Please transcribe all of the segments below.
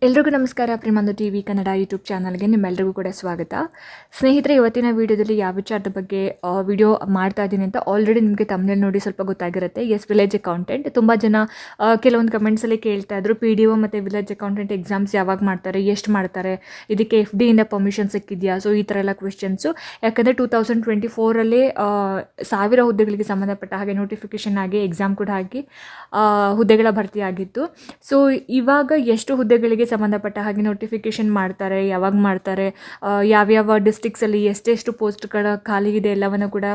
ಎಲ್ರಿಗೂ ನಮಸ್ಕಾರ. ಪ್ರೇಮಾಂದು TV Kannada YouTube ಚಾನಲ್ಗೆ ನಿಮ್ಮೆಲ್ಲರಿಗೂ ಕೂಡ ಸ್ವಾಗತ. ಸ್ನೇಹಿತರೆ, ಇವತ್ತಿನ ವಿಡಿಯೋದಲ್ಲಿ ಯಾವ ವಿಚಾರದ ಬಗ್ಗೆ ವಿಡಿಯೋ ಮಾಡ್ತಾ ಇದ್ದೀನಿ ಅಂತ ಆಲ್ರೆಡಿ ನಿಮಗೆ ತಮ್ಮನೇಲಿ ನೋಡಿ ಸ್ವಲ್ಪ ಗೊತ್ತಾಗಿರುತ್ತೆ. ವಿಲೇಜ್ ಅಕೌಂಟೆಂಟ್ ತುಂಬ ಜನ ಕೆಲವೊಂದು ಕಮೆಂಟ್ಸಲ್ಲಿ ಕೇಳ್ತಾ ಇದ್ರು, PDO ಮತ್ತು ವಿಲೇಜ್ ಅಕೌಂಟೆಂಟ್ ಎಕ್ಸಾಮ್ಸ್ ಯಾವಾಗ ಮಾಡ್ತಾರೆ, ಎಷ್ಟು ಮಾಡ್ತಾರೆ, ಇದಕ್ಕೆ FD ಇಂದ ಪರ್ಮಿಷನ್ ಸಿಕ್ಕಿದೆಯಾ, ಸೊ ಈ ಥರ ಎಲ್ಲ ಕ್ವೆಶ್ಚನ್ಸು. ಯಾಕಂದರೆ 2024ರಲ್ಲಿ 1000 ಹುದ್ದೆಗಳಿಗೆ ಸಂಬಂಧಪಟ್ಟ ಹಾಗೆ ನೋಟಿಫಿಕೇಷನ್ ಆಗಿ ಎಕ್ಸಾಮ್ ಕೂಡ ಆಗಿ ಹುದ್ದೆಗಳ ಭರ್ತಿ ಆಗಿತ್ತು. ಸೊ ಇವಾಗ ಎಷ್ಟು ಹುದ್ದೆಗಳಿಗೆ ಸಂಬಂಧಪಟ್ಟ ಹಾಗೆ ನೋಟಿಫಿಕೇಷನ್ ಮಾಡ್ತಾರೆ, ಯಾವಾಗ ಮಾಡ್ತಾರೆ, ಯಾವ್ಯಾವ ಡಿಸ್ಟ್ರಿಕ್ಸಲ್ಲಿ ಎಷ್ಟೆಷ್ಟು ಪೋಸ್ಟ್ಗಳ ಖಾಲಿ ಇದೆ ಎಲ್ಲವನ್ನು ಕೂಡ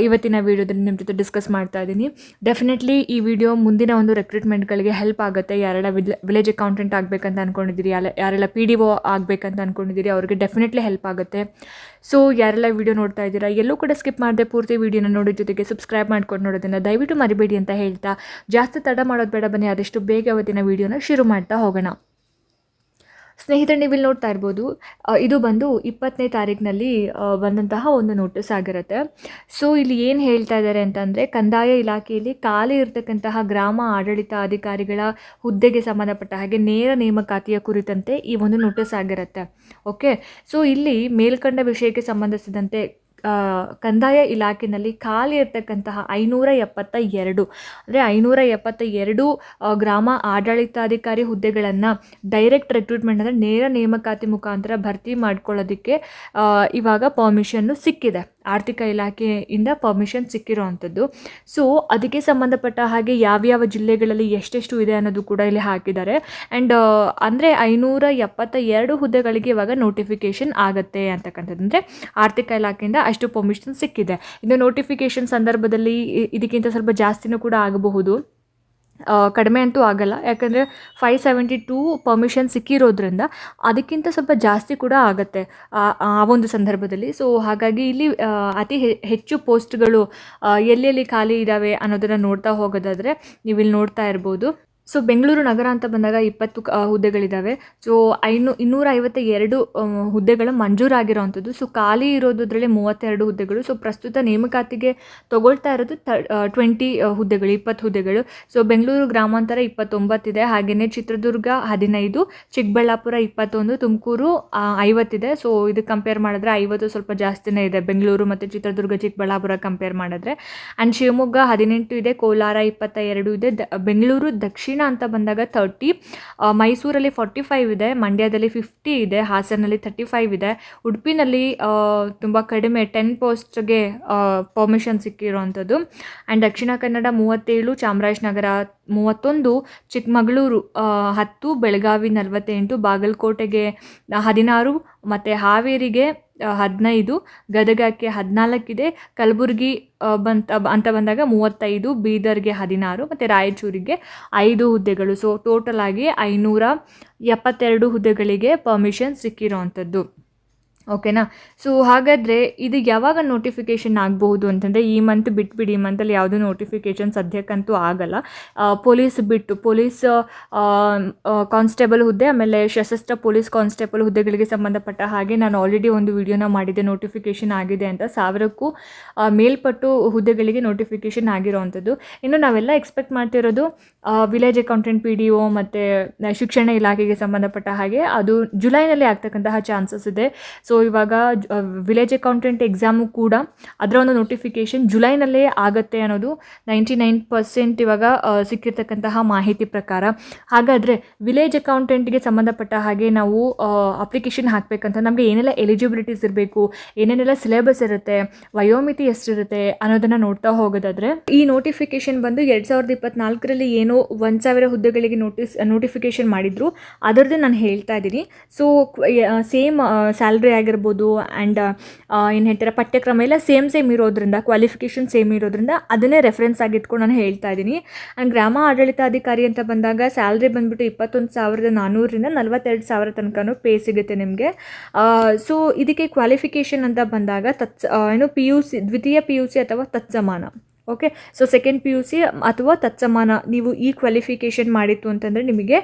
ಇವತ್ತಿನ ವೀಡಿಯೋದಲ್ಲಿ ನಿಮ್ಮ ಜೊತೆ ಡಿಸ್ಕಸ್ ಮಾಡ್ತಾ ಇದ್ದೀನಿ. ಡೆಫಿನೆಟ್ಲಿ ಈ ವಿಡಿಯೋ ಮುಂದಿನ ಒಂದು ರೆಕ್ರೂಟ್ಮೆಂಟ್ಗಳಿಗೆ ಹೆಲ್ಪ್ ಆಗುತ್ತೆ. ಯಾರೆಲ್ಲ ವಿಲೇಜ್ ಅಕೌಂಟೆಂಟ್ ಆಗಬೇಕಂತ ಅಂದ್ಕೊಂಡಿದ್ದೀರಿ, ಯಾರೆಲ್ಲ PDO ಆಗಬೇಕಂತ ಅಂದ್ಕೊಂಡಿದ್ದೀರಿ, ಅವ್ರಿಗೆ ಡೆಫಿನೆಟ್ಲಿ ಹೆಲ್ಪ್ ಆಗುತ್ತೆ. ಸೊ ಯಾರೆಲ್ಲ ವಿಡಿಯೋ ನೋಡ್ತಾ ಇದ್ದೀರಾ, ಎಲ್ಲೂ ಕೂಡ ಸ್ಕಿಪ್ ಮಾಡದೆ ಪೂರ್ತಿ ವಿಡಿಯೋನ ನೋಡೋ ಜೊತೆಗೆ ಸಬ್ಸ್ಕ್ರೈಬ್ ಮಾಡ್ಕೊಂಡು ನೋಡೋದನ್ನು ದಯವಿಟ್ಟು ಮರಿಬೇಡಿ ಅಂತ ಹೇಳ್ತಾ, ಜಾಸ್ತಿ ತಡ ಮಾಡೋದು ಬೇಡ, ಬನ್ನಿ ಆದಷ್ಟು ಬೇಗ ಅವತ್ತಿನ ವಿಡಿಯೋನ ಶುರು ಮಾಡ್ತಾ ಹೋಗೋಣ. ಸ್ನೇಹಿತರೆ, ನೀವು ಇಲ್ಲಿ ನೋಡ್ತಾ ಇರ್ಬೋದು, ಇದು ಬಂದು 20ನೇ ತಾರೀಕಿನಲ್ಲಿ ಬಂದಂತಹ ಒಂದು ನೋಟಿಸ್ ಆಗಿರುತ್ತೆ. ಸೊ ಇಲ್ಲಿ ಏನು ಹೇಳ್ತಾ ಇದ್ದಾರೆ ಅಂತಂದರೆ, ಕಂದಾಯ ಇಲಾಖೆಯಲ್ಲಿ ಖಾಲಿ ಇರತಕ್ಕಂತಹ ಗ್ರಾಮ ಆಡಳಿತ ಅಧಿಕಾರಿಗಳ ಹುದ್ದೆಗೆ ಸಂಬಂಧಪಟ್ಟ ಹಾಗೆ ನೇರ ನೇಮಕಾತಿಯ ಕುರಿತಂತೆ ಈ ಒಂದು ನೋಟಿಸ್ ಆಗಿರುತ್ತೆ. ಓಕೆ, ಸೊ ಇಲ್ಲಿ ಮೇಲ್ಕಂಡ ವಿಷಯಕ್ಕೆ ಸಂಬಂಧಿಸಿದಂತೆ ಕಂದಾಯ ಇಲಾಖೆಯಲ್ಲಿ ಖಾಲಿ ಇರ್ತಕ್ಕಂತಹ 572 ಅಂದರೆ 572 ಗ್ರಾಮ ಆಡಳಿತಾಧಿಕಾರಿ ಹುದ್ದೆಗಳನ್ನು ಡೈರೆಕ್ಟ್ ರೆಕ್ರೂಟ್ಮೆಂಟ್ ಅಂದರೆ ನೇರ ನೇಮಕಾತಿ ಮುಖಾಂತರ ಭರ್ತಿ ಮಾಡ್ಕೊಳ್ಳೋದಕ್ಕೆ ಇವಾಗ ಪರ್ಮಿಷನ್ನು ಸಿಕ್ಕಿದೆ. ಆರ್ಥಿಕ ಇಲಾಖೆಯಿಂದ ಪರ್ಮಿಷನ್ ಸಿಕ್ಕಿರೋ ಅಂಥದ್ದು. ಸೊ ಅದಕ್ಕೆ ಸಂಬಂಧಪಟ್ಟ ಹಾಗೆ ಯಾವ್ಯಾವ ಜಿಲ್ಲೆಗಳಲ್ಲಿ ಎಷ್ಟೆಷ್ಟು ಇದೆ ಅನ್ನೋದು ಕೂಡ ಇಲ್ಲಿ ಹಾಕಿದ್ದಾರೆ. ಆ್ಯಂಡ್ ಅಂದರೆ 572 ಹುದ್ದೆಗಳಿಗೆ ಇವಾಗ ನೋಟಿಫಿಕೇಷನ್ ಆಗುತ್ತೆ ಅಂತಕ್ಕಂಥದ್ದು. ಅಂದರೆ ಆರ್ಥಿಕ ಇಲಾಖೆಯಿಂದ ಅಷ್ಟು ಪರ್ಮಿಷನ್ ಸಿಕ್ಕಿದೆ. ಇನ್ನು ನೋಟಿಫಿಕೇಷನ್ ಸಂದರ್ಭದಲ್ಲಿ ಇದಕ್ಕಿಂತ ಸ್ವಲ್ಪ ಜಾಸ್ತಿನೂ ಕೂಡ ಆಗಬಹುದು, ಕಡಿಮೆ ಅಂತೂ ಆಗಲ್ಲ. ಯಾಕಂದರೆ 572 ಪರ್ಮಿಷನ್ ಸಿಕ್ಕಿರೋದ್ರಿಂದ ಅದಕ್ಕಿಂತ ಸ್ವಲ್ಪ ಜಾಸ್ತಿ ಕೂಡ ಆಗುತ್ತೆ ಆ ಒಂದು ಸಂದರ್ಭದಲ್ಲಿ. ಸೊ ಹಾಗಾಗಿ ಇಲ್ಲಿ ಅತಿ ಹೆಚ್ಚು ಪೋಸ್ಟ್ಗಳು ಎಲ್ಲೆಲ್ಲಿ ಖಾಲಿ ಇದ್ದಾವೆ ಅನ್ನೋದನ್ನು ನೋಡ್ತಾ ಹೋಗೋದಾದರೆ ನೀವು ಇಲ್ಲಿ ನೋಡ್ತಾ ಇರ್ಬೋದು. ಸೊ ಬೆಂಗಳೂರು ನಗರ ಅಂತ ಬಂದಾಗ 20 ಹುದ್ದೆಗಳಿದ್ದಾವೆ. ಸೊ 252 ಹುದ್ದೆಗಳು ಮಂಜೂರಾಗಿರೋವಂಥದ್ದು. ಸೊ ಖಾಲಿ ಇರೋದ್ರಲ್ಲಿ 32 ಹುದ್ದೆಗಳು. ಸೊ ಪ್ರಸ್ತುತ ನೇಮಕಾತಿಗೆ ತಗೊಳ್ತಾ ಇರೋದು 20 ಹುದ್ದೆಗಳು, 20 ಹುದ್ದೆಗಳು. ಸೊ ಬೆಂಗಳೂರು ಗ್ರಾಮಾಂತರ 29 ಇದೆ, ಹಾಗೆಯೇ ಚಿತ್ರದುರ್ಗ 15, ಚಿಕ್ಕಬಳ್ಳಾಪುರ 21, ತುಮಕೂರು 50 ಇದೆ. ಸೊ ಇದು ಕಂಪೇರ್ ಮಾಡಿದ್ರೆ 50 ಸ್ವಲ್ಪ ಜಾಸ್ತಿನೇ ಇದೆ ಬೆಂಗಳೂರು ಮತ್ತು ಚಿತ್ರದುರ್ಗ ಚಿಕ್ಕಬಳ್ಳಾಪುರ ಕಂಪೇರ್ ಮಾಡಿದ್ರೆ. ಆ್ಯಂಡ್ ಶಿವಮೊಗ್ಗ 18 ಇದೆ, ಕೋಲಾರ 22 ಇದೆ, ಬೆಂಗಳೂರು ದಕ್ಷಿಣ ಅಂತ ಬಂದಾಗ 30, ಮೈಸೂರಲ್ಲಿ 45 ಇದೆ, ಮಂಡ್ಯದಲ್ಲಿ 50 ಇದೆ, ಹಾಸನಲ್ಲಿ 35 ಇದೆ, ಉಡುಪಿನಲ್ಲಿ ತುಂಬ ಕಡಿಮೆ 10 ಪೋಸ್ಟ್ಗೆ ಪರ್ಮಿಷನ್ ಸಿಕ್ಕಿರೋವಂಥದ್ದು. ಆ್ಯಂಡ್ ದಕ್ಷಿಣ ಕನ್ನಡ 37, ಚಾಮರಾಜನಗರ 31, ಚಿಕ್ಕಮಗಳೂರು 10, ಬೆಳಗಾವಿ 48, ಬಾಗಲಕೋಟೆಗೆ 16 ಮತ್ತು ಹಾವೇರಿಗೆ 15, ಗದಗಕ್ಕೆ 14 ಇದೆ, ಕಲಬುರಗಿ ಅಂತ ಬಂದಾಗ 35, ಬೀದರ್ಗೆ 16 ಮತ್ತು ರಾಯಚೂರಿಗೆ 5 ಹುದ್ದೆಗಳು. ಸೊ ಟೋಟಲ್ ಆಗಿ 572 ಹುದ್ದೆಗಳಿಗೆ ಪರ್ಮಿಷನ್ ಸಿಕ್ಕಿರೋವಂಥದ್ದು. ಓಕೆನಾ. ಸೊ ಹಾಗಾದರೆ ಇದು ಯಾವಾಗ ನೋಟಿಫಿಕೇಷನ್ ಆಗಬಹುದು ಅಂತಂದರೆ, ಈ ಮಂತ್ ಬಿಟ್ಬಿಡಿ, ಈ ಮಂತಲ್ಲಿ ಯಾವುದೂ ನೋಟಿಫಿಕೇಷನ್ ಸದ್ಯಕ್ಕಂತೂ ಆಗಲ್ಲ. ಪೊಲೀಸ್ ಕಾನ್ಸ್ಟೇಬಲ್ ಹುದ್ದೆ, ಆಮೇಲೆ ಸಶಸ್ತ್ರ ಪೊಲೀಸ್ ಕಾನ್ಸ್ಟೇಬಲ್ ಹುದ್ದೆಗಳಿಗೆ ಸಂಬಂಧಪಟ್ಟ ಹಾಗೆ ನಾನು ಆಲ್ರೆಡಿ ಒಂದು ವಿಡಿಯೋನ ಮಾಡಿದ್ದೆ, ನೋಟಿಫಿಕೇಷನ್ ಆಗಿದೆ ಅಂತ. 1000ಕ್ಕೂ ಮೇಲ್ಪಟ್ಟು ಹುದ್ದೆಗಳಿಗೆ ನೋಟಿಫಿಕೇಷನ್ ಆಗಿರೋವಂಥದ್ದು. ಇನ್ನು ನಾವೆಲ್ಲ ಎಕ್ಸ್ಪೆಕ್ಟ್ ಮಾಡ್ತಿರೋದು ವಿಲೇಜ್ ಅಕೌಂಟೆಂಟ್ PDO ಮತ್ತು ಶಿಕ್ಷಣ ಇಲಾಖೆಗೆ ಸಂಬಂಧಪಟ್ಟ ಹಾಗೆ ಅದು ಜುಲೈನಲ್ಲಿ ಆಗ್ತಕ್ಕಂತಹ ಚಾನ್ಸಸ್ ಇದೆ. ಸೊ ಇವಾಗ ವಿಲೇಜ್ ಅಕೌಂಟೆಂಟ್ ಎಕ್ಸಾಮು ಕೂಡ ಅದರ ಒಂದು ನೋಟಿಫಿಕೇಷನ್ ಜುಲೈನಲ್ಲೇ ಆಗುತ್ತೆ ಅನ್ನೋದು 99% ಇವಾಗ ಸಿಕ್ಕಿರ್ತಕ್ಕಂತಹ ಮಾಹಿತಿ ಪ್ರಕಾರ. ಹಾಗಾದರೆ ವಿಲೇಜ್ ಅಕೌಂಟೆಂಟ್ಗೆ ಸಂಬಂಧಪಟ್ಟ ಹಾಗೆ ನಾವು ಅಪ್ಲಿಕೇಶನ್ ಹಾಕಬೇಕಂತ ನಮಗೆ ಏನೆಲ್ಲ ಎಲಿಜಿಬಿಲಿಟೀಸ್ ಇರಬೇಕು, ಏನೇನೆಲ್ಲ ಸಿಲೆಬಸ್ ಇರುತ್ತೆ, ವಯೋಮಿತಿ ಎಷ್ಟಿರುತ್ತೆ ಅನ್ನೋದನ್ನು ನೋಡ್ತಾ ಹೋಗೋದಾದರೆ, ಈ ನೋಟಿಫಿಕೇಷನ್ ಬಂದು 2024ರಲ್ಲಿ ಏನೋ 1000 ಹುದ್ದೆಗಳಿಗೆ ನೋಟಿಫಿಕೇಷನ್ ಮಾಡಿದ್ರು, ಅದರದ್ದು ನಾನು ಹೇಳ್ತಾ ಇದ್ದೀನಿ. ಸೊ ಸೇಮ್ ಸ್ಯಾಲ್ರಿ ಆಗಿರ್ಬೋದು ಆ್ಯಂಡ್ ಏನು ಹೇಳ್ತಾರೆ ಪಠ್ಯಕ್ರಮ ಎಲ್ಲ ಸೇಮ್ ಇರೋದ್ರಿಂದ, ಕ್ವಾಲಿಫಿಕೇಷನ್ ಸೇಮ್ ಇರೋದ್ರಿಂದ ಅದನ್ನೇ ರೆಫರೆನ್ಸ್ ಆಗಿಟ್ಕೊಂಡು ನಾನು ಹೇಳ್ತಾ ಇದ್ದೀನಿ. ಆ್ಯಂಡ್ ಗ್ರಾಮ ಆಡಳಿತಾಧಿಕಾರಿ ಅಂತ ಬಂದಾಗ ಸ್ಯಾಲ್ರಿ ಬಂದುಬಿಟ್ಟು 21,400ರಿಂದ 42,000 ತನಕನೂ ಪೇ ಸಿಗುತ್ತೆ ನಿಮಗೆ. ಸೊ ಇದಕ್ಕೆ ಕ್ವಾಲಿಫಿಕೇಷನ್ ಅಂತ ಬಂದಾಗ PUC, ದ್ವಿತೀಯ PUC ಅಥವಾ ತತ್ಸಮಾನ. ಓಕೆ, ಸೊ ಸೆಕೆಂಡ್ PUC ಅಥವಾ ತತ್ಸಮಾನ ನೀವು ಈ ಕ್ವಾಲಿಫಿಕೇಷನ್ ಮಾಡಿತ್ತು ಅಂತಂದರೆ ನಿಮಗೆ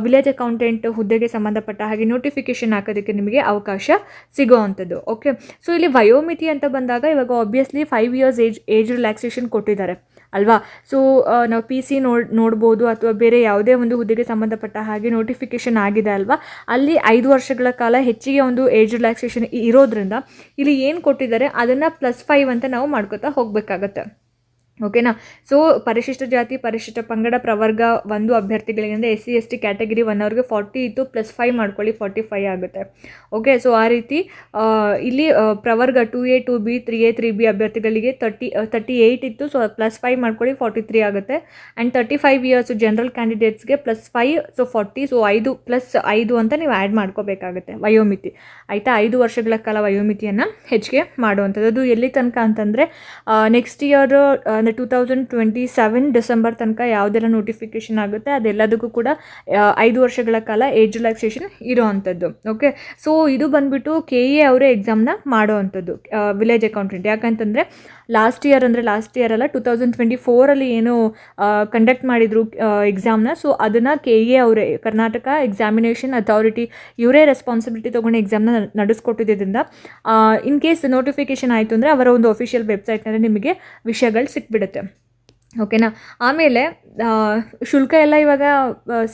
ವಿಲೇಜ್ ಅಕೌಂಟೆಂಟ್ ಹುದ್ದೆಗೆ ಸಂಬಂಧಪಟ್ಟ ಹಾಗೆ ನೋಟಿಫಿಕೇಷನ್ ಹಾಕೋದಕ್ಕೆ ನಿಮಗೆ ಅವಕಾಶ ಸಿಗೋವಂಥದ್ದು. ಓಕೆ, ಸೊ ಇಲ್ಲಿ ವಯೋಮಿತಿ ಅಂತ ಬಂದಾಗ ಇವಾಗ ಆಬ್ವಿಯಸ್ಲಿ 5 years ಏಜ್ ರಿಲ್ಯಾಕ್ಸೇಷನ್ ಕೊಟ್ಟಿದ್ದಾರೆ. ಅಲ್ವಾ. ಸೊ ನಾವು PC ನೋಡ್ಬೋದು ಅಥವಾ ಬೇರೆ ಯಾವುದೇ ಒಂದು ಹುದ್ದೆಗೆ ಸಂಬಂಧಪಟ್ಟ ಹಾಗೆ ನೋಟಿಫಿಕೇಷನ್ ಆಗಿದೆ ಅಲ್ವಾ, ಅಲ್ಲಿ 5 ವರ್ಷಗಳ ಕಾಲ ಹೆಚ್ಚಿಗೆ ಒಂದು ಏಜ್ ರಿಲ್ಯಾಕ್ಸೇಷನ್ ಇರೋದ್ರಿಂದ ಇಲ್ಲಿ ಏನು ಕೊಟ್ಟಿದ್ದಾರೆ ಅದನ್ನು +5 ಅಂತ ನಾವು ಮಾಡ್ಕೋತಾ ಹೋಗಬೇಕಾಗತ್ತೆ. ಓಕೆನಾ. ಸೊ ಪರಿಶಿಷ್ಟ ಜಾತಿ, ಪರಿಶಿಷ್ಟ ಪಂಗಡ, ಪ್ರವರ್ಗ 1 ಅಭ್ಯರ್ಥಿಗಳಿಗೆ ಅಂದರೆ SC ST ಕ್ಯಾಟಗರಿ 1 ಅವ್ರಿಗೆ 40 ಇತ್ತು, +5 ಮಾಡ್ಕೊಳ್ಳಿ 45 ಆಗುತ್ತೆ. ಓಕೆ. ಸೊ ಆ ರೀತಿ ಇಲ್ಲಿ ಪ್ರವರ್ಗ 2A 2B 3A 3B ಅಭ್ಯರ್ಥಿಗಳಿಗೆ 38 ಇತ್ತು, ಸೊ +5 ಮಾಡ್ಕೊಳ್ಳಿ 43 ಆಗುತ್ತೆ. ಆ್ಯಂಡ್ 35 ಇಯರ್ಸ್ ಜನರಲ್ ಕ್ಯಾಂಡಿಡೇಟ್ಸ್ಗೆ +5, ಸೊ 40, ಸೊ 5 +5 ಅಂತ ನೀವು ಆ್ಯಡ್ ಮಾಡ್ಕೋಬೇಕಾಗುತ್ತೆ ವಯೋಮಿತಿ. ಆಯಿತಾ. 5 ವರ್ಷಗಳ ಕಾಲ ವಯೋಮಿತಿಯನ್ನು ಹೆಚ್ಚಿಗೆ ಮಾಡುವಂಥದ್ದು. ಅದು ಎಲ್ಲಿ ತನಕ ಅಂತಂದರೆ ನೆಕ್ಸ್ಟ್ ಇಯರ್ 2027 ಡಿಸೆಂಬರ್ ತನಕ ಯಾವುದೆಲ್ಲ ನೋಟಿಫಿಕೇಷನ್ ಆಗುತ್ತೆ ಅದೆಲ್ಲದಕ್ಕೂ ಕೂಡ 5 ವರ್ಷಗಳ ಕಾಲ ಏಜ್ ರಿಲ್ಯಾಕ್ಸೇಷನ್ ಇರೋ ಅಂಥದ್ದು. ಓಕೆ. ಸೊ ಇದು ಬಂದುಬಿಟ್ಟು KE ಅವರೇ ಎಕ್ಸಾಮ್ನ ಮಾಡೋ ಅಂಥದ್ದು, ವಿಲೇಜ್ ಅಕೌಂಟೆಂಟ್. ಯಾಕಂತಂದರೆ ಲಾಸ್ಟ್ ಇಯರ್ ಅಲ್ಲ 2024 ಏನು ಕಂಡಕ್ಟ್ ಮಾಡಿದರು ಎಕ್ಸಾಮ್ನ, ಸೊ ಅದನ್ನು KE ಅವರೇ, ಕರ್ನಾಟಕ ಎಕ್ಸಾಮಿನೇಷನ್ ಅಥಾರಿಟಿ, ಇವರೇ ರೆಸ್ಪಾನ್ಸಿಬಿಲಿಟಿ ತೊಗೊಂಡು ಎಕ್ಸಾಮ್ನ ನಡೆಸ್ಕೊಟ್ಟಿದ್ದರಿಂದ ಇನ್ ಕೇಸ್ ನೋಟಿಫಿಕೇಷನ್ ಆಯಿತು ಅಂದರೆ ಅವರ ಒಂದು ಅಫಿಷಿಯಲ್ ವೆಬ್ಸೈಟ್ನಲ್ಲಿ ನಿಮಗೆ ವಿಷಯಗಳು ಸಿಕ್ಬಿಡುತ್ತೆ. ಓಕೆನಾ. ಆಮೇಲೆ ಶುಲ್ಕ ಎಲ್ಲ ಇವಾಗ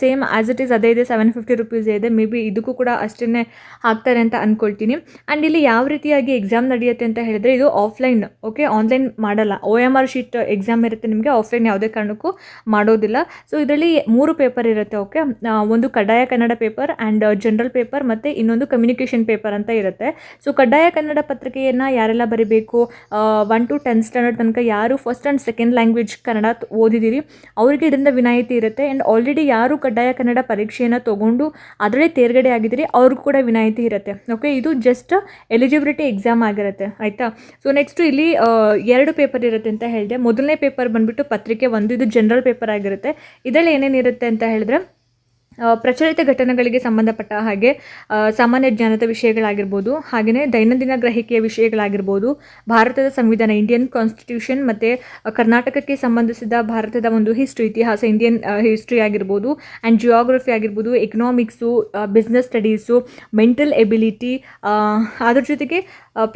ಸೇಮ್ ಆ್ಯಸ್ ಇಟ್ ಈಸ್ ಅದೇ ಇದೆ, 750 ರುಪೀಸ್ ಇದೆ. ಮೇ ಬಿ ಇದಕ್ಕೂ ಕೂಡ ಅಷ್ಟೇ ಹಾಕ್ತಾರೆ ಅಂತ ಅಂದ್ಕೊಳ್ತೀನಿ. ಆ್ಯಂಡ್ ಇಲ್ಲಿ ಯಾವ ರೀತಿಯಾಗಿ ಎಕ್ಸಾಮ್ ನಡೆಯುತ್ತೆ ಅಂತ ಹೇಳಿದ್ರೆ ಇದು ಆಫ್ಲೈನ್. ಓಕೆ. ಆನ್ಲೈನ್ ಮಾಡಲ್ಲ. OMR ಶೀಟ್ ಎಕ್ಸಾಮ್ ಇರುತ್ತೆ ನಿಮಗೆ, ಆಫ್ಲೈನ್ ಯಾವುದೇ ಕಾರಣಕ್ಕೂ ಮಾಡೋದಿಲ್ಲ. ಸೊ ಇದರಲ್ಲಿ 3 ಪೇಪರ್ ಇರುತ್ತೆ. ಓಕೆ. ಒಂದು ಕಡ್ಡಾಯ Kannada paper and general paper ಮತ್ತು ಇನ್ನೊಂದು ಕಮ್ಯುನಿಕೇಷನ್ ಪೇಪರ್ ಅಂತ ಇರುತ್ತೆ. ಸೊ ಕಡ್ಡಾಯ ಕನ್ನಡ ಪತ್ರಿಕೆಯನ್ನು ಯಾರೆಲ್ಲ ಬರೀಬೇಕು, 1 to 10 ಸ್ಟ್ಯಾಂಡರ್ಡ್ ತನಕ ಯಾರು first and second language Kannada ಓದಿದ್ದೀರಿ ಅವರಿಗೆ ಇದರಿಂದ ವಿನಾಯಿತಿ ಇರುತ್ತೆ. ಆ್ಯಂಡ್ ಆಲ್ರೆಡಿ ಯಾರು ಕಡ್ಡಾಯ ಕನ್ನಡ ಪರೀಕ್ಷೆಯನ್ನು ತೊಗೊಂಡು ಅದರಲ್ಲೇ ತೇರ್ಗಡೆ ಆಗಿದ್ದೀರಿ ಅವ್ರಿಗೂ ಕೂಡ ವಿನಾಯಿತಿ ಇರುತ್ತೆ. ಓಕೆ. ಇದು ಜಸ್ಟ್ ಎಲಿಜಿಬಿಲಿಟಿ ಎಕ್ಸಾಮ್ ಆಗಿರುತ್ತೆ. ಆಯಿತಾ. ಸೊ ನೆಕ್ಸ್ಟು ಇಲ್ಲಿ 2 ಪೇಪರ್ ಇರುತ್ತೆ ಅಂತ ಹೇಳಿದೆ. ಮೊದಲನೇ ಪೇಪರ್ ಬಂದುಬಿಟ್ಟು ಪತ್ರಿಕೆ 1, ಇದು ಜನರಲ್ ಪೇಪರ್ ಆಗಿರುತ್ತೆ. ಇದರಲ್ಲಿ ಏನೇನಿರುತ್ತೆ ಅಂತ ಹೇಳಿದ್ರೆ ಪ್ರಚಲಿತ ಘಟನೆಗಳಿಗೆ ಸಂಬಂಧಪಟ್ಟ ಹಾಗೆ ಸಾಮಾನ್ಯ ಜ್ಞಾನದ ವಿಷಯಗಳಾಗಿರ್ಬೋದು, ಹಾಗೆಯೇ ದೈನಂದಿನ ಗ್ರಹಿಕೆಯ ವಿಷಯಗಳಾಗಿರ್ಬೋದು, ಭಾರತದ ಸಂವಿಧಾನ ಇಂಡಿಯನ್ ಕಾನ್ಸ್ಟಿಟ್ಯೂಷನ್ ಮತ್ತು ಕರ್ನಾಟಕಕ್ಕೆ ಸಂಬಂಧಿಸಿದ ಭಾರತದ ಒಂದು ಇತಿಹಾಸ ಇಂಡಿಯನ್ ಹಿಸ್ಟ್ರಿ ಆಗಿರ್ಬೋದು, ಆ್ಯಂಡ್ ಜಿಯೋಗ್ರಫಿ ಆಗಿರ್ಬೋದು, economics, business studies, mental ability, ಅದ್ರ ಜೊತೆಗೆ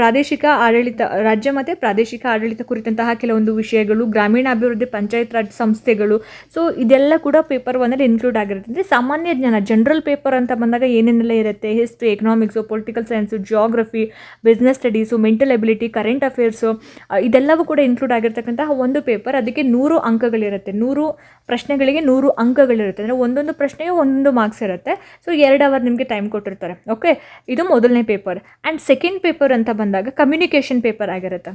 ಪ್ರಾದೇಶಿಕ ಆಡಳಿತ, ರಾಜ್ಯ ಮತ್ತು ಪ್ರಾದೇಶಿಕ ಆಡಳಿತ ಕುರಿತಂತಹ ಕೆಲವೊಂದು ವಿಷಯಗಳು, ಗ್ರಾಮೀಣಾಭಿವೃದ್ಧಿ, ಪಂಚಾಯತ್ ರಾಜ್ ಸಂಸ್ಥೆಗಳು. ಸೊ ಇದೆಲ್ಲ ಕೂಡ ಪೇಪರ್ 1 ಇನ್ಕ್ಲೂಡ್ ಆಗಿರುತ್ತೆ. ಅಂದರೆ ಸಾಮಾನ್ಯ ಜ್ಞಾನ ಜನರಲ್ ಪೇಪರ್ ಅಂತ ಬಂದಾಗ ಏನೇನೆಲ್ಲ ಇರುತ್ತೆ, history, economics, political science, geography, business studies, mental ability, current affairs, ಇದೆಲ್ಲವೂ ಕೂಡ ಇನ್ಕ್ಲೂಡ್ ಆಗಿರ್ತಕ್ಕಂತಹ ಒಂದು ಪೇಪರ್. ಅದಕ್ಕೆ 100 ಅಂಕಗಳಿರುತ್ತೆ. 100 ಪ್ರಶ್ನೆಗಳಿಗೆ 100 ಅಂಕಗಳಿರುತ್ತೆ. ಅಂದರೆ ಒಂದೊಂದು ಪ್ರಶ್ನೆಗೆ 1 ಮಾರ್ಕ್ಸ್ ಇರುತ್ತೆ. ಸೊ 2 ಅವರ್ ನಿಮಗೆ ಟೈಮ್ ಕೊಟ್ಟಿರ್ತಾರೆ. ಓಕೆ. ಇದು ಮೊದಲನೇ ಪೇಪರ್. ಆ್ಯಂಡ್ ಸೆಕೆಂಡ್ ಪೇಪರ್ ಅಂತ ಬಂದಾಗ ಕಮ್ಯುನಿಕೇಷನ್ ಪೇಪರ್ ಆಗಿರುತ್ತೆ.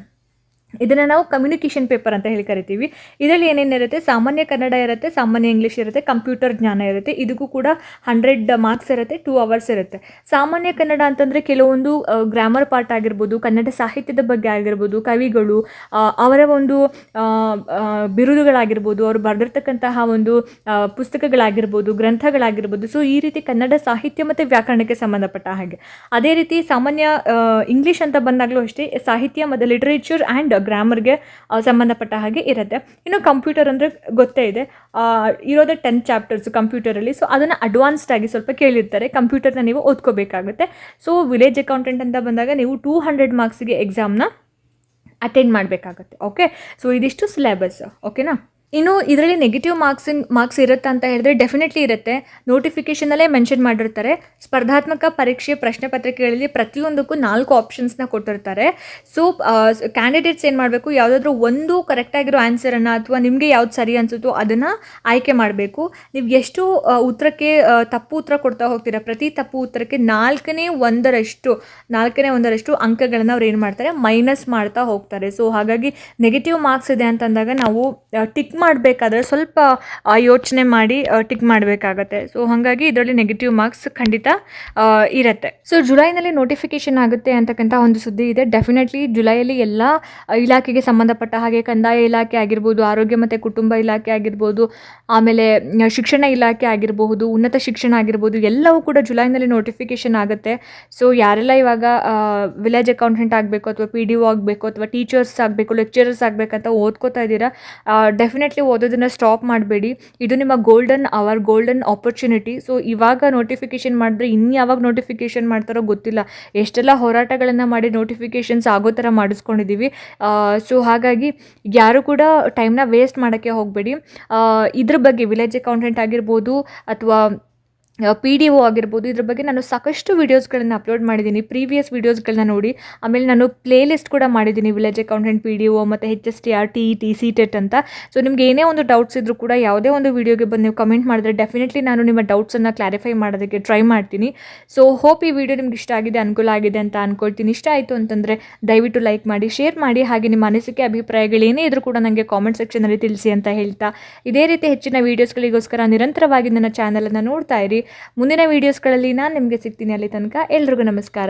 ಇದನ್ನು ನಾವು ಕಮ್ಯುನಿಕೇಷನ್ ಪೇಪರ್ ಅಂತ ಹೇಳಿ ಕರಿತೀವಿ. ಇದರಲ್ಲಿ ಏನೇನಿರುತ್ತೆ, ಸಾಮಾನ್ಯ ಕನ್ನಡ ಇರುತ್ತೆ, ಸಾಮಾನ್ಯ ಇಂಗ್ಲೀಷ್ ಇರುತ್ತೆ, ಕಂಪ್ಯೂಟರ್ ಜ್ಞಾನ ಇರುತ್ತೆ. ಇದಕ್ಕೂ ಕೂಡ 100 ಮಾರ್ಕ್ಸ್ ಇರುತ್ತೆ, 2 ಅವರ್ಸ್ ಇರುತ್ತೆ. ಸಾಮಾನ್ಯ ಕನ್ನಡ ಅಂತಂದರೆ ಕೆಲವೊಂದು ಗ್ರಾಮರ್ ಪಾರ್ಟ್ ಆಗಿರ್ಬೋದು, ಕನ್ನಡ ಸಾಹಿತ್ಯದ ಬಗ್ಗೆ ಆಗಿರ್ಬೋದು, ಕವಿಗಳು ಅವರ ಒಂದು ಬಿರುದುಗಳಾಗಿರ್ಬೋದು, ಅವರು ಬರೆದಿರ್ತಕ್ಕಂತಹ ಒಂದು ಪುಸ್ತಕಗಳಾಗಿರ್ಬೋದು, ಗ್ರಂಥಗಳಾಗಿರ್ಬೋದು. ಸೊ ಈ ರೀತಿ ಕನ್ನಡ ಸಾಹಿತ್ಯ ಮತ್ತು ವ್ಯಾಕರಣಕ್ಕೆ ಸಂಬಂಧಪಟ್ಟ ಹಾಗೆ. ಅದೇ ರೀತಿ ಸಾಮಾನ್ಯ ಇಂಗ್ಲೀಷ್ ಅಂತ ಬಂದಾಗಲೂ ಅಷ್ಟೇ ಸಾಹಿತ್ಯ ಮತ್ತು ಲಿಟ್ರೇಚರ್ ಆ್ಯಂಡ್ ಗ್ರಾಮರ್ಗೆ ಸಂಬಂಧಪಟ್ಟ ಹಾಗೆ ಇರುತ್ತೆ. ಇನ್ನು ಕಂಪ್ಯೂಟರ್ ಅಂದರೆ ಗೊತ್ತೇ ಇದೆ, ಇರೋದೇ 10 ಚಾಪ್ಟರ್ಸ್ ಕಂಪ್ಯೂಟರಲ್ಲಿ. ಸೊ ಅದನ್ನು ಅಡ್ವಾನ್ಸ್ಡ್ ಆಗಿ ಸ್ವಲ್ಪ ಕೇಳಿರ್ತಾರೆ, ಕಂಪ್ಯೂಟರ್ನ ನೀವು ಓದ್ಕೋಬೇಕಾಗುತ್ತೆ. ಸೊ ವಿಲೇಜ್ ಅಕೌಂಟೆಂಟ್ ಅಂತ ಬಂದಾಗ ನೀವು 200 ಮಾರ್ಕ್ಸಿಗೆ ಎಕ್ಸಾಮ್ನ ಅಟೆಂಡ್ ಮಾಡಬೇಕಾಗುತ್ತೆ. ಓಕೆ. ಸೊ ಇದಿಷ್ಟು ಸಿಲೆಬಸ್. ಓಕೆನಾ. ಇನ್ನು ಇದರಲ್ಲಿ ನೆಗೆಟಿವ್ ಮಾರ್ಕ್ಸ್ ಇರುತ್ತೆ ಅಂತ ಹೇಳಿದ್ರೆ ಡೆಫಿನೆಟ್ಲಿ ಇರುತ್ತೆ. ನೋಟಿಫಿಕೇಷನಲ್ಲೇ ಮೆನ್ಷನ್ ಮಾಡಿರ್ತಾರೆ. ಸ್ಪರ್ಧಾತ್ಮಕ ಪರೀಕ್ಷೆ ಪ್ರಶ್ನೆ ಪತ್ರಿಕೆಗಳಲ್ಲಿ ಪ್ರತಿಯೊಂದಕ್ಕೂ 4 ಆಪ್ಷನ್ಸ್ನ ಕೊಟ್ಟಿರ್ತಾರೆ. ಸೊ ಕ್ಯಾಂಡಿಡೇಟ್ಸ್ ಏನು ಮಾಡಬೇಕು, ಯಾವುದಾದ್ರೂ ಒಂದು ಕರೆಕ್ಟಾಗಿರೋ ಆನ್ಸರನ್ನು ಅಥವಾ ನಿಮಗೆ ಯಾವ್ದು ಸರಿ ಅನಿಸುತ್ತೋ ಅದನ್ನು ಆಯ್ಕೆ ಮಾಡಬೇಕು. ನೀವು ಎಷ್ಟು ಉತ್ತರಕ್ಕೆ ತಪ್ಪು ಉತ್ತರ ಕೊಡ್ತಾ ಹೋಗ್ತೀರಾ, ಪ್ರತಿ ತಪ್ಪು ಉತ್ತರಕ್ಕೆ 4ನೇ ಒಂದರಷ್ಟು ಅಂಕಗಳನ್ನು ಅವ್ರು ಏನು ಮಾಡ್ತಾರೆ, ಮೈನಸ್ ಮಾಡ್ತಾ ಹೋಗ್ತಾರೆ. ಸೊ ಹಾಗಾಗಿ ನೆಗೆಟಿವ್ ಮಾರ್ಕ್ಸ್ ಇದೆ ಅಂತಂದಾಗ ನಾವು ಟಿಕ್ ಮಾಡಬೇಕಾದ್ರೆ ಸ್ವಲ್ಪ ಯೋಚನೆ ಮಾಡಿ ಟಿಕ್ ಮಾಡಬೇಕಾಗತ್ತೆ. ಸೊ ಹಾಗಾಗಿ ಇದರಲ್ಲಿ ನೆಗೆಟಿವ್ ಮಾರ್ಕ್ಸ್ ಖಂಡಿತ ಇರುತ್ತೆ. ಸೊ ಜುಲೈನಲ್ಲಿ ನೋಟಿಫಿಕೇಶನ್ ಆಗುತ್ತೆ ಅಂತಕ್ಕಂಥ ಒಂದು ಸುದ್ದಿ ಇದೆ. ಡೆಫಿನೆಟ್ಲಿ ಜುಲೈಯಲ್ಲಿ ಎಲ್ಲ ಇಲಾಖೆಗೆ ಸಂಬಂಧಪಟ್ಟ ಹಾಗೆ ಕಂದಾಯ ಇಲಾಖೆ ಆಗಿರ್ಬೋದು, ಆರೋಗ್ಯ ಮತ್ತು ಕುಟುಂಬ ಇಲಾಖೆ ಆಗಿರ್ಬೋದು, ಆಮೇಲೆ ಶಿಕ್ಷಣ ಇಲಾಖೆ ಆಗಿರಬಹುದು, ಉನ್ನತ ಶಿಕ್ಷಣ ಆಗಿರ್ಬೋದು, ಎಲ್ಲವೂ ಕೂಡ ಜುಲೈನಲ್ಲಿ ನೋಟಿಫಿಕೇಶನ್ ಆಗುತ್ತೆ. ಸೊ ಯಾರೆಲ್ಲ ಇವಾಗ ವಿಲೇಜ್ ಅಕೌಂಟೆಂಟ್ ಆಗಬೇಕು ಅಥವಾ PDO ಆಗಬೇಕು ಅಥವಾ ಟೀಚರ್ಸ್ ಆಗಬೇಕು, ಲೆಕ್ಚರರ್ಸ್ ಆಗಬೇಕಂತ ಓದ್ಕೋತಾ ಇದ್ದೀರಾ, ಡೆಫಿನೆಟ್ಲಿ ಡೆಫಿನೆಟ್ಲಿ ಓದೋದನ್ನು ಸ್ಟಾಪ್ ಮಾಡಬೇಡಿ. ಇದು ನಿಮ್ಮ ಗೋಲ್ಡನ್ ಆಪರ್ಚುನಿಟಿ. ಸೊ ಇವಾಗ ನೋಟಿಫಿಕೇಷನ್ ಮಾಡಿದ್ರೆ ಇನ್ನು ಯಾವಾಗ ನೋಟಿಫಿಕೇಷನ್ ಮಾಡ್ತಾರೋ ಗೊತ್ತಿಲ್ಲ. ಎಷ್ಟೆಲ್ಲ ಹೋರಾಟಗಳನ್ನು ಮಾಡಿ ನೋಟಿಫಿಕೇಷನ್ಸ್ ಆಗೋ ಥರ ಮಾಡಿಸ್ಕೊಂಡಿದ್ದೀವಿ. ಸೊ ಹಾಗಾಗಿ ಯಾರು ಕೂಡ ಟೈಮ್ನ ವೇಸ್ಟ್ ಮಾಡೋಕ್ಕೆ ಹೋಗಬೇಡಿ. ಇದ್ರ ಬಗ್ಗೆ ವಿಲೇಜ್ ಅಕೌಂಟೆಂಟ್ ಆಗಿರ್ಬೋದು ಅಥವಾ PDO ಆಗಿರ್ಬೋದು, ಇದ್ರ ಬಗ್ಗೆ ನಾನು ಸಾಕಷ್ಟು ವೀಡಿಯೋಸ್ಗಳನ್ನು ಅಪ್ಲೋಡ್ ಮಾಡಿದ್ದೀನಿ. ಪ್ರೀವಿಯಸ್ ವೀಡಿಯೋಸ್ಗಳನ್ನ ನೋಡಿ. ಆಮೇಲೆ ನಾನು ಪ್ಲೇ ಲಿಸ್ಟ್ ಕೂಡ ಮಾಡಿದ್ದೀನಿ, ವಿಲೇಜ್ ಅಕೌಂಟೆಂಟ್ PDO ಮತ್ತು HSTR TET CTET ಅಂತ. ಸೊ ನಿಮ್ಗೆ ಏನೇ ಒಂದು ಡೌಟ್ಸ್ ಇದ್ದರೂ ಕೂಡ ಯಾವುದೇ ಒಂದು ವೀಡಿಯೋಗೆ ಬಂದು ನೀವು ಕಮೆಂಟ್ ಮಾಡಿದ್ರೆ ಡೆಫಿನೆಟ್ಲಿ ನಾನು ನಿಮ್ಮ ಡೌಟ್ಸನ್ನು ಕ್ಲಾರಿಫೈ ಮಾಡೋದಕ್ಕೆ ಟ್ರೈ ಮಾಡ್ತೀನಿ. ಸೊ ಹೋಪ್ ಈ ವಿಡಿಯೋ ನಿಮ್ಗೆ ಇಷ್ಟ ಆಗಿದೆ, ಅನುಕೂಲ ಆಗಿದೆ ಅಂತ ಅಂದ್ಕೊಳ್ತೀನಿ. ಇಷ್ಟ ಆಯಿತು ಅಂತಂದರೆ ದಯವಿಟ್ಟು ಲೈಕ್ ಮಾಡಿ, ಶೇರ್ ಮಾಡಿ, ಹಾಗೆ ನಿಮ್ಮ ಅನಿಸಿಕೆ ಅಭಿಪ್ರಾಯಗಳು ಏನೇ ಇದ್ರೂ ಕೂಡ ನನಗೆ ಕಾಮೆಂಟ್ ಸೆಕ್ಷನಲ್ಲಿ ತಿಳಿಸಿ ಅಂತ ಹೇಳ್ತಾ, ಇದೇ ರೀತಿ ಹೆಚ್ಚಿನ ವೀಡಿಯೋಸ್ಗಳಿಗೋಸ್ಕರ ನಿರಂತರವಾಗಿ ನನ್ನ ಚಾನಲನ್ನು ನೋಡ್ತಾ ಇರಿ. ಮುಂದಿನ ವೀಡಿಯೋಸ್ಗಳಲ್ಲಿ ನಾನು ನಿಮಗೆ ಸಿಗ್ತೀನಿ. ಅಲ್ಲಿ ತನಕ ಎಲ್ರಿಗೂ ನಮಸ್ಕಾರ.